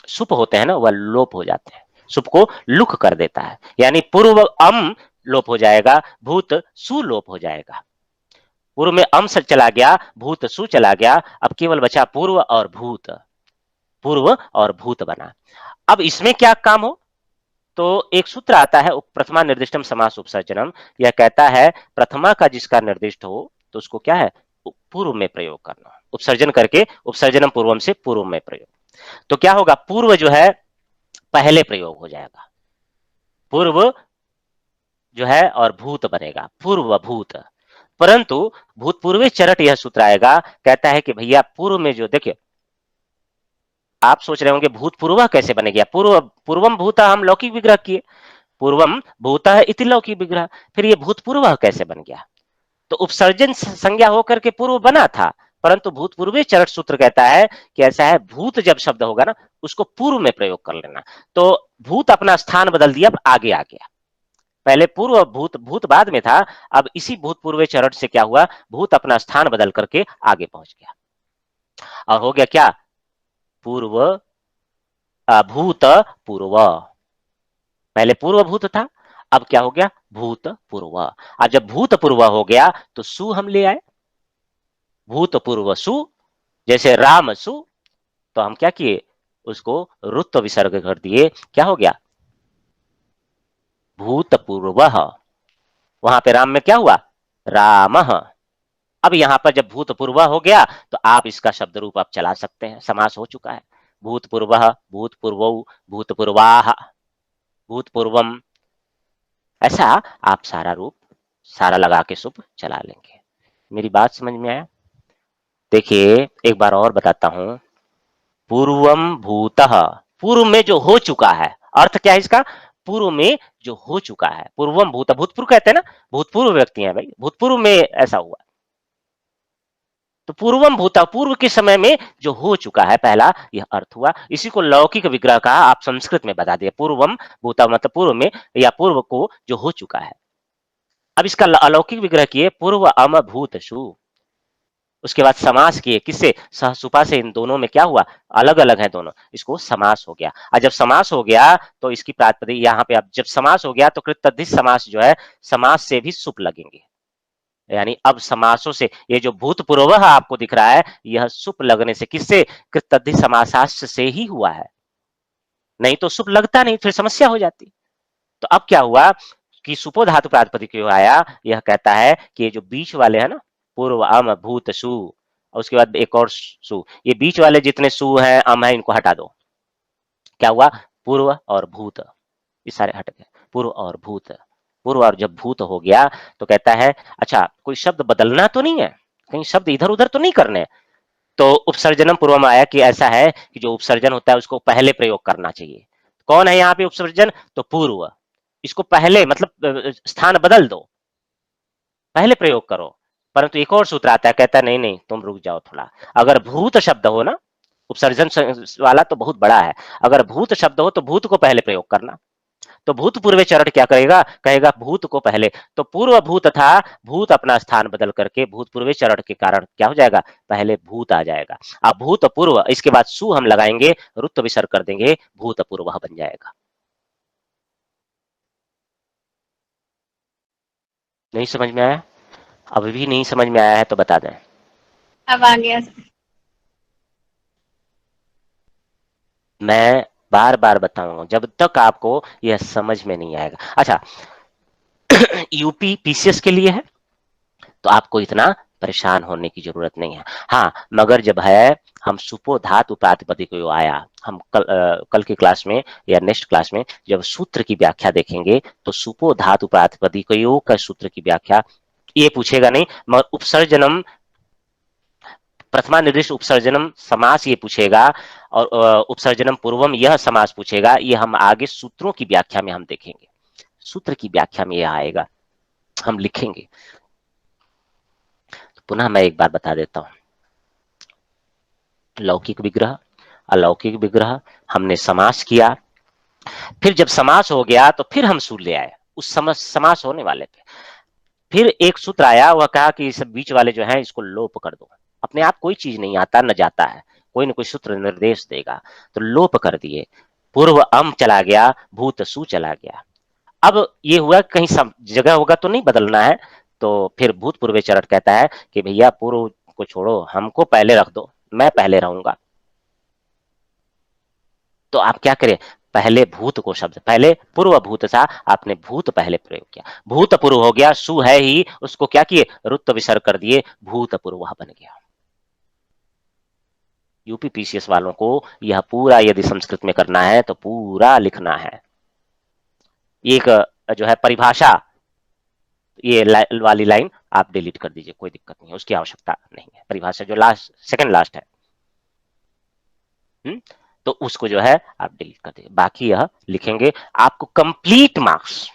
सुप होते हैं ना, वह लोप हो जाते हैं, सुप को लुक कर देता है। यानी पूर्व अम लोप हो जाएगा, भूत सु लोप हो जाएगा। पूर्व में अम से चला गया, भूत सु चला गया, अब केवल बचा पूर्व और भूत, पूर्व और भूत बना। अब इसमें क्या काम हो, तो एक सूत्र आता है प्रथमा निर्दिष्टम समास उपसर्जनम। यह कहता है प्रथमा का जिसका निर्दिष्ट हो तो उसको क्या है, पूर्व में प्रयोग करना, उपसर्जन करके, उपसर्जनम पूर्वम से पूर्व में प्रयोग। तो क्या होगा, पूर्व जो है पहले प्रयोग हो जाएगा, पूर्व जो है और भूत बनेगा, पूर्व भूत। परंतु भूतपूर्वे चरट यह सूत्र आएगा, कहता है कि भैया पूर्व में जो, देखिए आप सोच रहे होंगे भूतपूर्व कैसे बने गया, पूर्व पूर्वम भूता हम लौकिक विग्रह किए, पूर्वम भूतः इति लौकिक विग्रह, फिर ये भूतपूर्व कैसे बन गया। तो उपसर्जन संज्ञा होकर के पूर्व बना था, परंतु भूतपूर्वे चरट सूत्र कहता है कि ऐसा है, भूत जब शब्द होगा ना उसको पूर्व में प्रयोग कर लेना। तो भूत अपना स्थान बदल दिया, अब आगे आ गया, पहले पूर्व भूत, भूत बाद में था, अब इसी भूतपूर्वे चरट से क्या हुआ, भूत अपना स्थान बदल करके आगे पहुंच गया और हो गया क्या, पूर्व भूत पूर्व। पहले पूर्व भूत था, अब क्या हो गया, भूत पूर्व। अब जब भूत पूर्व हो गया तो सु हम ले आए, भूत पूर्व सु, जैसे राम सु, तो हम क्या किए, उसको रुत्व विसर्ग कर दिए, क्या हो गया, भूतपूर्व। वहां पे राम में क्या हुआ, राम। अब यहां पर जब भूतपूर्व हो गया तो आप इसका शब्द रूप आप चला सकते हैं, समास हो चुका है, भूतपूर्व, भूतपूर्वौ, भूतपूर्वाः, भूतपूर्वम, ऐसा आप सारा रूप सारा लगा के सुप चला लेंगे। मेरी बात समझ में आया? देखिए एक बार और बताता हूं, पूर्वम भूतः, पूर्व में जो हो चुका है, अर्थ क्या है इसका, पूर्व में जो हो चुका है, पूर्वम भूत, भूतपूर्व कहते हैं ना, भूतपूर्व व्यक्ति है भाई, भूतपूर्व में ऐसा हुआ, तो पूर्वम भूता, पूर्व के समय में जो हो चुका है, पहला यह अर्थ हुआ। इसी को लौकिक विग्रह का आप संस्कृत में बता दिए, पूर्वम भूता मतलब पूर्व में या पूर्व को जो हो चुका है। अब इसका अलौकिक विग्रह किए, पूर्व अम भूत शु, उसके बाद समास किए, किससे, सहसुपा से। इन दोनों में क्या हुआ, अलग अलग है दोनों, इसको समास हो गया। और जब समास हो गया तो इसकी प्रातिपदिक यहाँ पे, अब जब समास हो गया तो कृतधिस समास जो है, समास से भी सुप लगेंगे, यानी अब समासों से, ये जो भूतपूर्व आपको दिख रहा है, यह सुप लगने से, किससे, कृतधिस समासाश्च से ही हुआ है, नहीं तो सुप लगता नहीं, फिर समस्या हो जाती। तो अब क्या हुआ कि सुपो धातु प्रातिपदिक क्यों आया, यह कहता है कि ये जो बीच वाले है ना, पूर्व अम भूत सु, और उसके बाद एक और सु, ये बीच वाले जितने सु हैं अम है, इनको हटा दो। क्या हुआ, पूर्व और भूत, ये सारे हट गए, पूर्व और भूत। पूर्व और जब भूत हो गया तो कहता है अच्छा कोई शब्द बदलना तो नहीं है, कहीं शब्द इधर उधर तो नहीं करने। तो उपसर्जनम पूर्व में आया कि ऐसा है कि जो उपसर्जन होता है उसको पहले प्रयोग करना चाहिए। कौन है यहाँ पे उपसर्जन, तो पूर्व, इसको पहले मतलब स्थान बदल दो, पहले प्रयोग करो। परंतु एक और सूत्र आता है, कहता है नहीं नहीं तुम रुक जाओ थोड़ा, अगर भूत शब्द हो ना, उपसर्जन वाला तो बहुत बड़ा है, अगर भूत शब्द हो तो भूत को पहले प्रयोग करना। तो भूतपूर्व चरण क्या करेगा, कहेगा भूत को पहले, तो पूर्व भूत था, भूत अपना स्थान बदल करके भूतपूर्व चरण के कारण क्या हो जाएगा, पहले भूत आ जाएगा। अब भूतपूर्व, इसके बाद सु हम लगाएंगे, रुत्व विसर्ग कर देंगे, भूतपूर्व बन जाएगा। नहीं समझ में आया? अभी भी नहीं समझ में आया है तो बता दें। अब आ गया सर। मैं बार बार बताऊंगा जब तक आपको यह समझ में नहीं आएगा। अच्छा यूपी पीसीएस के लिए है तो आपको इतना परेशान होने की जरूरत नहीं है। हाँ, मगर जब है हम सुपो धातु प्रातिपदिक आया, हम कल की क्लास में या नेक्स्ट क्लास में जब सूत्र की व्याख्या देखेंगे तो सुपो धातु प्रातिपदिक का सूत्र की व्याख्या ये पूछेगा नहीं, मगर उपसर्जनम, प्रथमा निर्दिष्ट उपसर्जनम समास ये पूछेगा, और उपसर्जनम पूर्वम यह समास पूछेगा। ये हम आगे सूत्रों की व्याख्या में हम देखेंगे, सूत्र की व्याख्या में यह आएगा, हम लिखेंगे। तो पुनः मैं एक बार बता देता हूं, लौकिक विग्रह, अलौकिक विग्रह, हमने समास किया, फिर जब समास हो गया तो फिर हम सूत्र ले आए उस समास होने वाले पे। फिर एक सूत्र आया, वह कहा कि इस बीच वाले जो है इसको लोप कर दो। अपने आप कोई चीज नहीं आता न जाता है, कोई न कोई सूत्र निर्देश देगा, तो लोप कर दिए। पूर्व अम चला गया, भूत सु चला गया। अब ये हुआ कहीं जगह होगा तो नहीं बदलना है, तो फिर भूतपूर्व चरण कहता है कि भैया पूर्व को छोड़ो, हमको पहले रख दो, मैं पहले रहूंगा। तो आप क्या करें, पहले भूत को शब्द, पहले पूर्व भूत सा, आपने भूत पहले प्रयोग किया, भूत पूर्व हो गया, सु है ही, उसको क्या किए, रुत्व विसर्ग कर दिए, भूत पूर्व बन गया। यूपी पीसीएस वालों को यह पूरा यदि संस्कृत में करना है तो पूरा लिखना है। एक जो है परिभाषा, ये वाली लाइन आप डिलीट कर दीजिए, कोई दिक्कत नहीं है, उसकी आवश्यकता नहीं है। परिभाषा जो लास्ट, सेकंड लास्ट है, तो उसको जो है आप डिलीट कर दीजिए, बाकी यह लिखेंगे। आपको कंप्लीट मार्क्स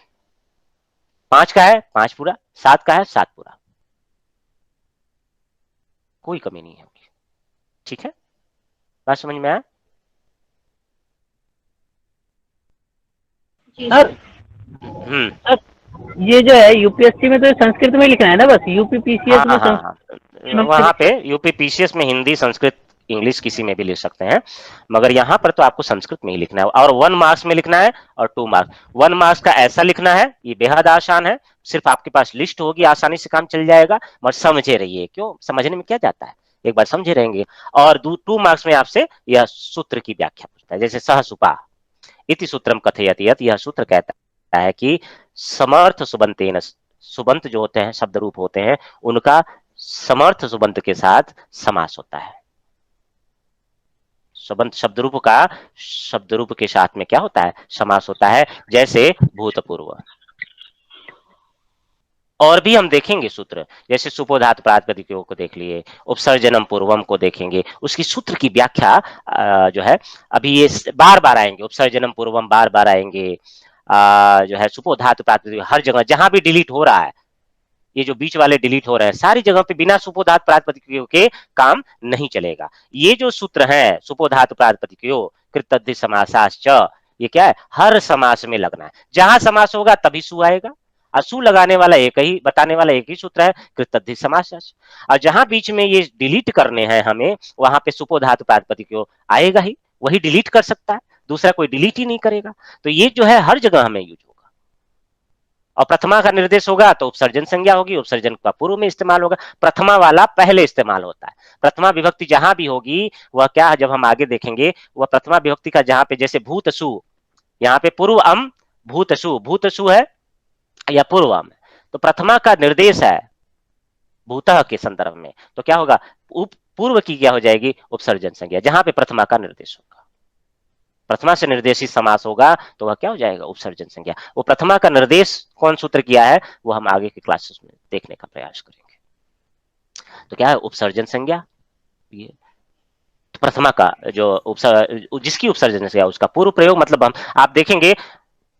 5 का है 5 पूरा, 7 का है 7 पूरा, कोई कमी नहीं है। ठीक है, बात समझ में आया? सर ये जो है यूपीएससी में तो संस्कृत में लिखना है ना, बस यूपी पीसीएस में वहां पे यूपी पीसीएस में हिंदी संस्कृत इंग्लिश किसी में भी लिख सकते हैं, मगर यहाँ पर तो आपको संस्कृत में ही लिखना है, और 1 मार्क्स में लिखना है और 2 मार्क्स। 1 मार्क्स का ऐसा लिखना है, ये बेहद आसान है, सिर्फ आपके पास लिस्ट होगी, आसानी से काम चल जाएगा, मगर समझे रहिए, क्यों समझने में क्या जाता है, एक बार समझे रहेंगे। और 2 मार्क्स में आपसे यह सूत्र की व्याख्या पूछता है, जैसे सह सुपा इति सूत्रम कथयति यत्, यह सूत्र कहता है कि समर्थ सुबंतेन, सुबंत जो होते हैं शब्द रूप होते हैं, उनका समर्थ सुबंत के साथ समास होता है। सुबंत शब्द रूप का शब्द रूप के साथ में क्या होता है, समास होता है, जैसे भूतपूर्व। और भी हम देखेंगे सूत्र, जैसे सुपोधात प्रातिपदिकों को देख लिए, उपसर्जनम पूर्वम को देखेंगे, उसकी सूत्र की व्याख्या जो है अभी ये बार बार आएंगे, उपसर्जनम पूर्वम बार बार आएंगे, जो है सुपोधात प्रातिपदिक हर जगह जहां भी डिलीट हो रहा है, ये जो बीच वाले डिलीट हो रहे हैं सारी जगह पे बिना सुपोधात प्रातिपदिकों के काम नहीं चलेगा। ये जो सूत्र है सुपोधात प्रातिपदिकों कृतद्धि समासाश्च, ये क्या है, हर समास में लगना है, जहां समास होगा तभी सु आएगा, असु लगाने वाला एक ही, बताने वाला एक ही सूत्र है, कृतद्धि समासाश्च। और जहां बीच में ये डिलीट करने हैं हमें, वहां पे सुपोधात प्रातिपदिकों आएगा ही, वही डिलीट कर सकता है, दूसरा कोई डिलीट ही नहीं करेगा। तो ये जो है हर जगह हमें यूज होगा। और प्रथमा का निर्देश होगा तो उपसर्जन संज्ञा होगी, उपसर्जन का पूर्व में इस्तेमाल होगा, प्रथमा वाला पहले इस्तेमाल होता है। प्रथमा विभक्ति जहां भी होगी वह क्या है, जब हम आगे देखेंगे, वह प्रथमा विभक्ति का जहां पे, जैसे भूतसु, यहाँ पे पूर्व अम भूतसु, भूतसु है या पूर्व अम, तो प्रथमा का निर्देश है भूतः के संदर्भ में, तो क्या होगा, पूर्व की क्या हो जाएगी, उपसर्जन संज्ञा, जहां पे प्रथमा का निर्देश होगा, प्रथमा से निर्देशित समास होगा तो वह क्या हो जाएगा, उपसर्जन संज्ञा। वो प्रथमा का निर्देश कौन सूत्र किया है, वो हम आगे की क्लासेस में देखने का प्रयास करेंगे। तो क्या है, उपसर्जन संज्ञा, ये तो प्रथमा का जो जिसकी उपसर्जन संज्ञा उसका पूर्व प्रयोग, मतलब हम आप देखेंगे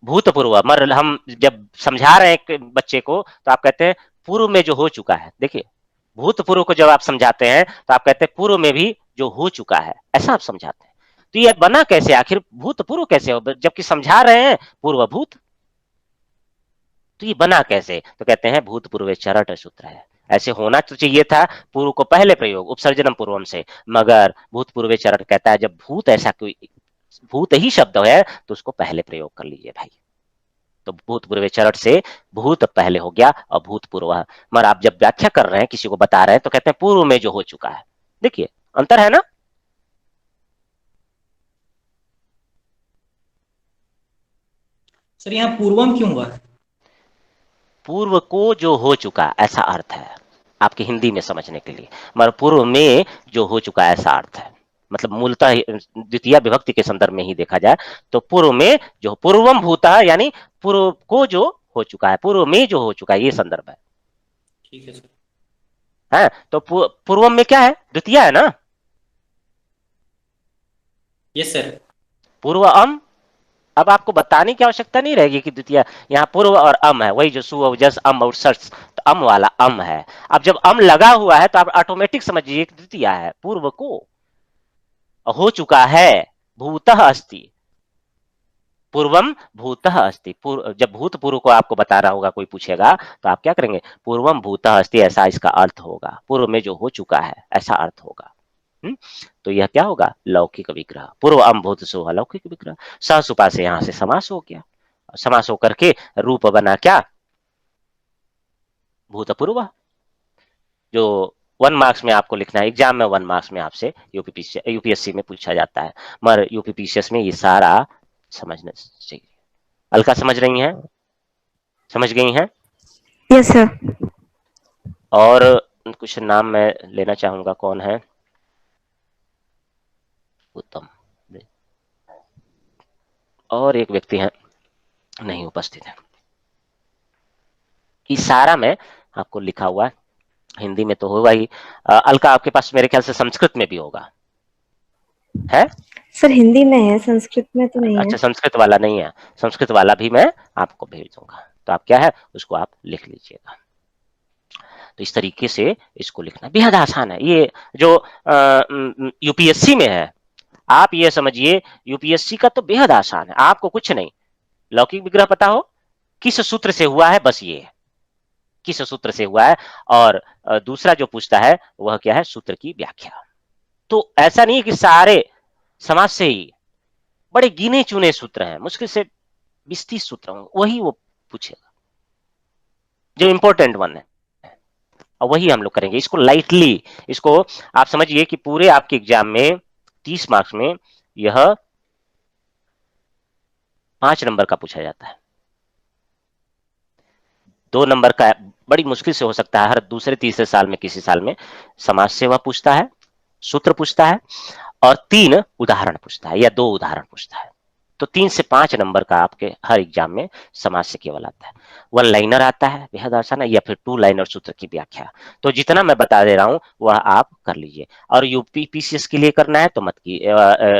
भूतपूर्व, मर हम जब समझा रहे हैं बच्चे को तो आप कहते हैं पूर्व में जो हो चुका है, देखिए भूतपूर्व को जब आप समझाते हैं तो आप कहते हैं पूर्व में भी जो हो चुका है, ऐसा आप समझाते हैं। तो ये बना कैसे, आखिर भूतपूर्व कैसे हो, जबकि समझा रहे हैं पूर्वभूत, तो ये बना कैसे, तो कहते हैं भूतपूर्व चरट सूत्र है। ऐसे होना तो चाहिए था, पूर्व को पहले प्रयोग उपसर्जनम पूर्वम से, मगर भूतपूर्व चरट कहता है जब भूत, ऐसा कोई भूत ही शब्द है तो उसको पहले प्रयोग कर लीजिए भाई। तो भूतपूर्व चरट से भूत पहले हो गया और भूतपूर्व, मगर आप जब व्याख्या कर रहे हैं, किसी को बता रहे हैं, तो कहते हैं पूर्व में जो हो चुका है। देखिए अंतर है ना। सर यहाँ पूर्वम क्यों हुआ? पूर्व को जो हो चुका, ऐसा अर्थ है। आपकी हिंदी में समझने के लिए, मगर पूर्व में जो हो चुका है ऐसा अर्थ है। मतलब मूलतः द्वितीय विभक्ति के संदर्भ में ही देखा जाए तो पूर्व में जो पूर्वम भूतः यानी पूर्व को जो हो चुका है, पूर्व में जो हो चुका है, ये संदर्भ है। ठीक है सर। है तो पूर्वम में क्या है, द्वितीय है ना। Yes sir. पूर्व अम, अब आपको बताने की आवश्यकता नहीं रहेगी कि द्वितीय, यहाँ पूर्व और अम है, वही जो सु जस अम और सर्च, तो अम वाला अम है। अब जब अम लगा हुआ है तो आप ऑटोमेटिक समझिए कि द्वितीय है, पूर्व को हो चुका है, भूतः अस्ति, पूर्वम भूतः अस्ति। जब भूतपूर्व को आपको बता रहा होगा, कोई पूछेगा तो आप क्या करेंगे, पूर्वम भूतः अस्ति, ऐसा इसका अर्थ होगा, पूर्व में जो हो चुका है ऐसा अर्थ होगा। तो यह क्या होगा, लौकिक विग्रह, पूर्व अम भूत सोह लौकिक विग्रह। सहसुपा से यहां से समास हो गया, समास होकर के रूप बना क्या, भूतपूर्व। जो 1 मार्क्स में आपको लिखना है, एग्जाम में 1 मार्क्स में आपसे यूपीएससी में पूछा जाता है, मगर यूपीपीसीएस में ये सारा समझना चाहिए। अलका समझ रही हैं, समझ गई हैं? Yes sir. और कुछ नाम मैं लेना चाहूंगा, कौन है, उत्तम, और एक व्यक्ति हैं नहीं उपस्थित है। इशारा में आपको लिखा हुआ है, हिंदी में तो होगा ही। अलका आपके पास मेरे ख्याल से संस्कृत में भी होगा, है? सर हिंदी में है, संस्कृत में तो नहीं है। अच्छा, संस्कृत वाला नहीं है, संस्कृत वाला भी मैं आपको भेज दूंगा, तो आप क्या है उसको आप लिख लीजिएगा। तो इस तरीके से इसको लिखना बेहद आसान है। ये जो यूपीएससी में है, आप ये समझिए यूपीएससी का तो बेहद आसान है, आपको कुछ नहीं, लौकिक विग्रह पता हो किस सूत्र से हुआ है, बस ये है किस सूत्र से हुआ है, और दूसरा जो पूछता है वह क्या है, सूत्र की व्याख्या। तो ऐसा नहीं है कि सारे समाज से ही, बड़े गिने चुने सूत्र हैं, मुश्किल से 20-30 सूत्र होंगे, वही वो पूछेगा जो इंपॉर्टेंट वन है, और वही हम लोग करेंगे। इसको लाइटली, इसको आप समझिए कि पूरे आपके एग्जाम में 30 मार्क्स में यह 5 नंबर का पूछा जाता है, 2 नंबर का बड़ी मुश्किल से हो सकता है, हर दूसरे तीसरे साल में किसी साल में समाज सेवा पूछता है, सूत्र पूछता है, और 3 उदाहरण पूछता है या 2 उदाहरण पूछता है। तो 3 से 5 नंबर का आपके हर एग्जाम में समाज से केवल आता है। 1 लाइनर आता है, बेहद आसान है, या फिर 2 लाइनर सूत्र की व्याख्या। तो जितना मैं बता दे रहा हूं वह आप कर लीजिए। और यूपी पीसीएस के लिए करना है तो मत की,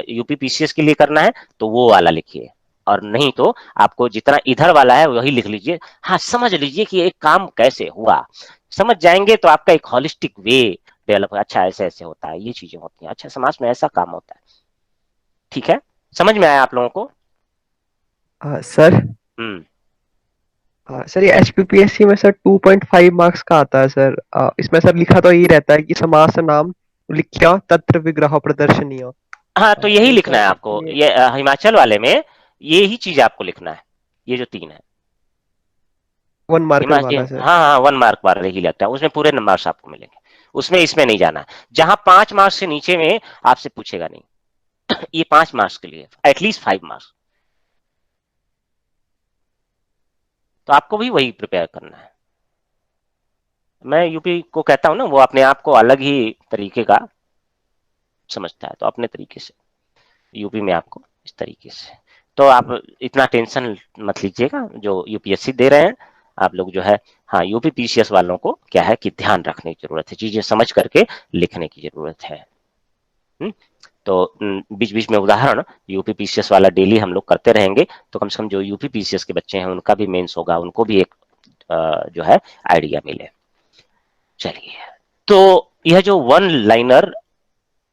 यूपी पीसीएस के लिए करना है तो वो वाला लिखिए, और नहीं तो आपको जितना इधर वाला है वही लिख लीजिए। हाँ, समझ लीजिए कि एक काम कैसे हुआ, समझ जाएंगे तो आपका एक होलिस्टिक वे डेवलप, अच्छा ऐसे ऐसे होता है, ये चीजें होती हैं, अच्छा समाज में ऐसा काम होता है। ठीक है, समझ में आया आप लोगों को? सर हम्म सर ये एचपीपीएससी में सर 2.5 मार्क्स का आता है सर। इसमें सर लिखा तो यही रहता है कि समास नाम लिख्या तत्र विग्रह प्रदर्शनीय। हाँ, तो यही तो लिखना है सर आपको, ये ये हिमाचल वाले में यही चीज आपको लिखना है, ये जो 3 है 1 मार्कर हिमाचल। वाला सर। हाँ हाँ, 1 मार्क वाला ही लगता है, उसमें पूरे नंबर आपको मिलेंगे, उसमें इसमें नहीं जाना है। जहां 5 मार्क्स से नीचे में आपसे पूछेगा नहीं ये 5 मार्क्स के लिए एटलीस्ट 5 मार्क्स, तो आपको भी वही प्रिपेयर करना है। मैं यूपी को कहता हूं ना, वो अपने आप को अलग ही तरीके का समझता है, तो अपने तरीके से यूपी में आपको इस तरीके से, तो आप इतना टेंशन मत लीजिएगा जो यूपीएससी दे रहे हैं आप लोग जो है। हाँ, यूपी पीसीएस वालों को क्या है कि ध्यान रखने की जरूरत है, चीजें समझ करके लिखने की जरूरत है। तो बीच बीच में उदाहरण यूपी पीसीएस वाला डेली हम लोग करते रहेंगे, तो कम से कम जो यूपी पीसीएस के बच्चे हैं उनका भी मेंस होगा, उनको भी एक जो है आइडिया मिले। चलिए, तो यह जो 1 लाइनर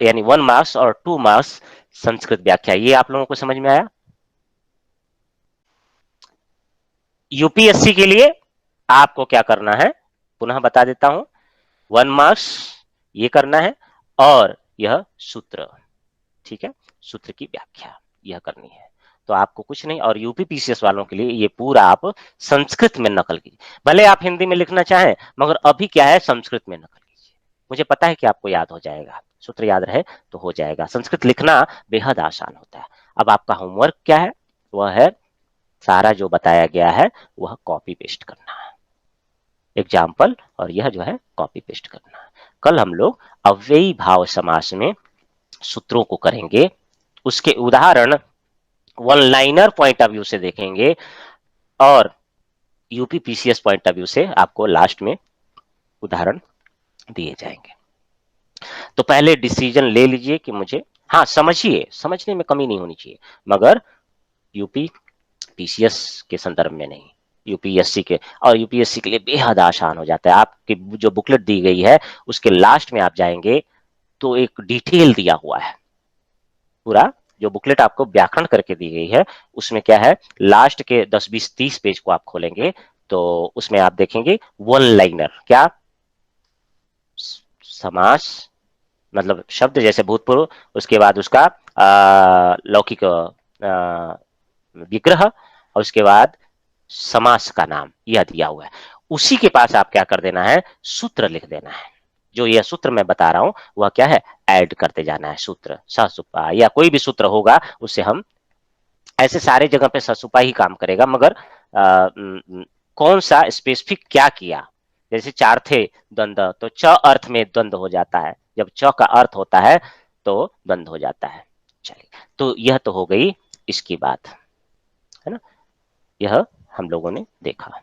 यानी 1 मार्क्स और 2 मार्क्स संस्कृत व्याख्या, ये आप लोगों को समझ में आया? यूपीएससी के लिए आपको क्या करना है, पुनः बता देता हूं, 1 मार्क्स ये करना है, और यह सूत्र, ठीक है, सूत्र की व्याख्या यह करनी है। तो आपको कुछ नहीं, और यूपी पीसीएस वालों के लिए ये पूरा आप संस्कृत में नकल कीजिए, भले आप हिंदी में लिखना चाहें मगर अभी क्या है, संस्कृत में नकल कीजिए। मुझे पता है कि आपको याद हो जाएगा, सूत्र याद रहे तो हो जाएगा। संस्कृत लिखना बेहद आसान होता है। अब आपका होमवर्क क्या है, वह है सारा जो बताया गया है वह कॉपी पेस्ट करना है। एग्जाम्पल, और यह जो है कॉपी पेस्ट करना है। कल हम लोग अव्ययी भाव समास में सूत्रों को करेंगे, उसके उदाहरण one liner point of view से देखेंगे और UP PCS point of view से आपको लास्ट में उदाहरण दिए जाएंगे। तो पहले डिसीजन ले लीजिए कि मुझे, हाँ समझिए, समझने में कमी नहीं होनी चाहिए, मगर यूपी पीसीएस के संदर्भ में नहीं, यूपीएससी के, और यूपीएससी के लिए बेहद आसान हो जाता है। आपकी जो बुकलेट दी गई है उसके लास्ट में आप जाएंगे तो एक डिटेल दिया हुआ है, पूरा जो बुकलेट आपको व्याकरण करके दी गई है उसमें क्या है, लास्ट के 10 20 30 पेज को आप खोलेंगे तो उसमें आप देखेंगे वन लाइनर, क्या समास मतलब शब्द जैसे भूतपूर्व, उसके बाद उसका लौकिक विग्रह, और उसके बाद समास का नाम, यह दिया हुआ है। उसी के पास आप क्या कर देना है, सूत्र लिख देना है। जो यह सूत्र मैं बता रहा हूं वह क्या है, ऐड करते जाना है सूत्र, ससुपा या कोई भी सूत्र होगा उससे हम, ऐसे सारे जगह पे ससुपा ही काम करेगा, मगर कौन सा स्पेसिफिक क्या किया, जैसे चार थे द्वंद, तो च अर्थ में द्वंद हो जाता है, जब च का अर्थ होता है तो द्वंद हो जाता है। चलिए, तो यह तो हो गई इसकी बात, है ना, यह हम लोगों ने देखा।